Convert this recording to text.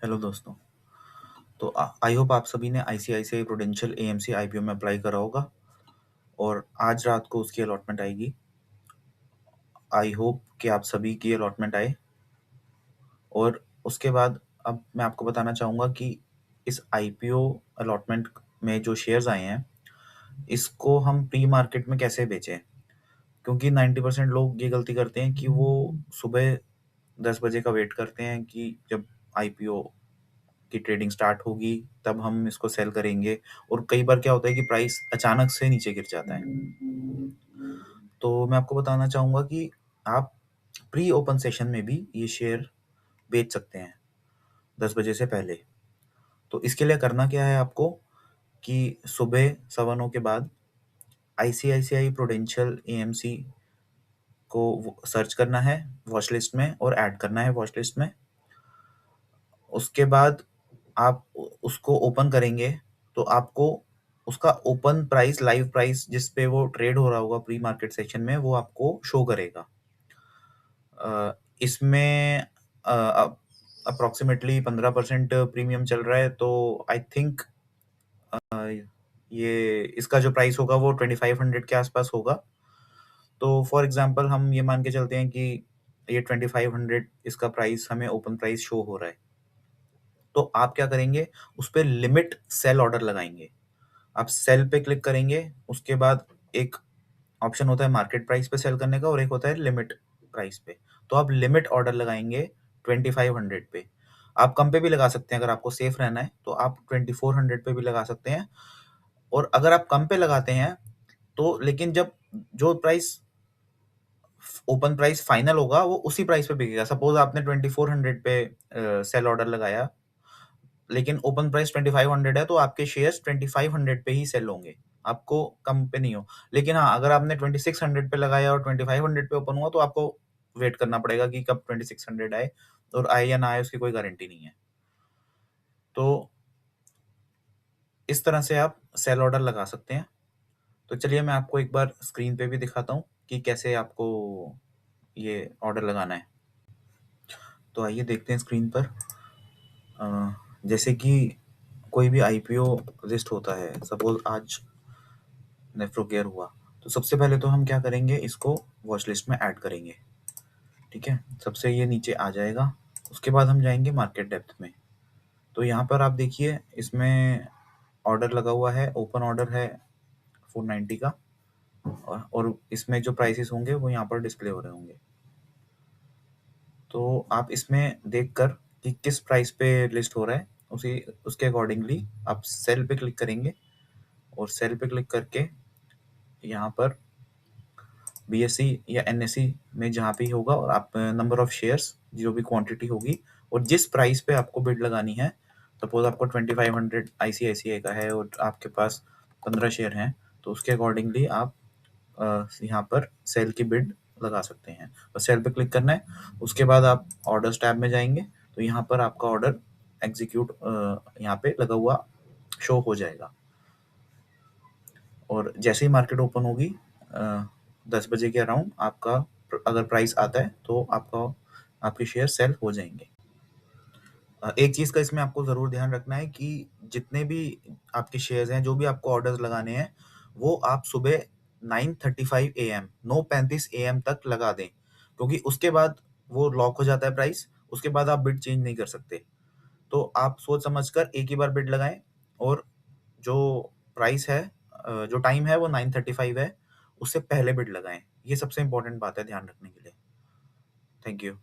Hello दोस्तों। तो I hope आप सभी ने आईसीआईसीआई प्रूडेंशियल एएमसी आईपीओ में अप्लाई करा होगा और आज रात को उसकी अलॉटमेंट आएगी। आई होप कि आप सभी की अलॉटमेंट आए। और उसके बाद अब मैं आपको बताना चाहूँगा कि इस आईपीओ अलॉटमेंट में जो शेयर्स आए हैं इसको हम प्री मार्केट में कैसे बेचें, क्योंकि 90% लोग ये गलती करते हैं कि वो सुबह 10 बजे का वेट करते हैं कि जब आईपीओ की ट्रेडिंग स्टार्ट होगी तब हम इसको सेल करेंगे। और कई बार क्या होता है कि प्राइस अचानक से नीचे गिर जाता है। तो मैं आपको बताना चाहूँगा कि आप प्री ओपन सेशन में भी ये शेयर बेच सकते हैं 10 बजे से पहले। तो इसके लिए करना क्या है आपको कि सुबह 9:15 के बाद आईसीआईसीआई प्रूडेंशियल एएमसी को सर्च करना है वॉच लिस्ट में और ऐड करना है वॉच लिस्ट में। उसके बाद आप उसको ओपन करेंगे तो आपको उसका ओपन प्राइस, लाइव प्राइस जिस पे वो ट्रेड हो रहा होगा प्री मार्केट सेक्शन में, वो आपको शो करेगा। इसमें अप्रोक्सीमेटली 15% प्रीमियम चल रहा है। तो आई थिंक ये इसका जो प्राइस होगा वो 2500 के आसपास होगा। तो फॉर एग्जांपल हम ये मान के चलते हैं कि ये 2500 इसका प्राइस हमें ओपन प्राइस शो हो रहा है। तो आप क्या करेंगे, उस पे लिमिट सेल ऑर्डर लगाएंगे। आप सेल पे क्लिक करेंगे, उसके बाद एक ऑप्शन होता है मार्केट प्राइस पे सेल करने का और एक होता है लिमिट प्राइस पे। तो आप लिमिट ऑर्डर लगाएंगे 2500 पे। आप कम पे भी लगा सकते हैं, अगर आपको सेफ रहना है तो आप 2400 पे भी लगा सकते हैं। और अगर आप कम पे लगाते हैं तो लेकिन जब जो प्राइस ओपन प्राइस फाइनल होगा वो उसी प्राइस पे बिकेगा। सपोज आपने 2400 पे सेल ऑर्डर लगाया, लेकिन ओपन प्राइस 2500 है तो आपके शेयर्स 2500 पे ही सेल होंगे, आपको कम पे नहीं हो। लेकिन हाँ, अगर आपने 2600 पे लगाया और 2500 पे ओपन हुआ तो आपको वेट करना पड़ेगा कि कब 2600 आए, और आए या ना आए उसकी कोई गारंटी नहीं है। तो इस तरह से आप सेल ऑर्डर लगा सकते हैं। तो चलिए मैं आपको एक बार स्क्रीन पे भी दिखाता हूँ कि कैसे आपको ये ऑर्डर लगाना है। तो आइए देखते हैं स्क्रीन पर। जैसे कि कोई भी आईपीओ लिस्ट होता है, सपोज आज नेफ्रोकेयर हुआ, तो सबसे पहले तो हम क्या करेंगे, इसको वॉच लिस्ट में ऐड करेंगे। ठीक है, सबसे ये नीचे आ जाएगा। उसके बाद हम जाएंगे मार्केट डेप्थ में। तो यहाँ पर आप देखिए इसमें ऑर्डर लगा हुआ है, ओपन ऑर्डर है 490 का, और इसमें जो प्राइसेस होंगे वो यहाँ पर डिस्प्ले हो रहे होंगे। तो आप इसमें देखकर कि किस प्राइस पे लिस्ट हो रहा है उसी उसके अकॉर्डिंगली आप सेल पे क्लिक करेंगे, और सेल पे क्लिक करके यहाँ पर बीएससी या एनएससी में जहाँ पे होगा, और आप नंबर ऑफ शेयर्स जो भी क्वांटिटी होगी और जिस प्राइस पे आपको बिड लगानी है। सपोज आपको 2500 आईसीआईसीआई का है और आपके पास 15 शेयर हैं, तो उसके अकॉर्डिंगली आप यहाँ पर सेल की बिड लगा सकते हैं। बस सेल पे क्लिक करना है। उसके बाद आप ऑर्डर्स टैब में जाएंगे तो यहाँ पर आपका ऑर्डर एग्जीक्यूट यहाँ पे लगा हुआ शो हो जाएगा। और जैसे ही मार्केट ओपन होगी 10 बजे के अराउंड आपका अगर प्राइस आता है तो आपके शेयर सेल हो जाएंगे। एक चीज़ का इसमें आपको ज़रूर ध्यान रखना है कि जितने भी आपके शेयर्स हैं, जो भी आपको ऑर्डर्स लगाने हैं, वो आप सुबह 9:35 AM 9:35 AM तक लगा दें, क्योंकि उसके बाद वो लॉक हो जाता है प्राइस। उसके बाद आप बिड चेंज नहीं कर सकते। तो आप सोच समझकर एक ही बार बिड लगाएं, और जो प्राइस है, जो टाइम है वो 9:35 है, उससे पहले बिड लगाएं। ये सबसे इम्पोर्टेंट बात है ध्यान रखने के लिए। Thank you.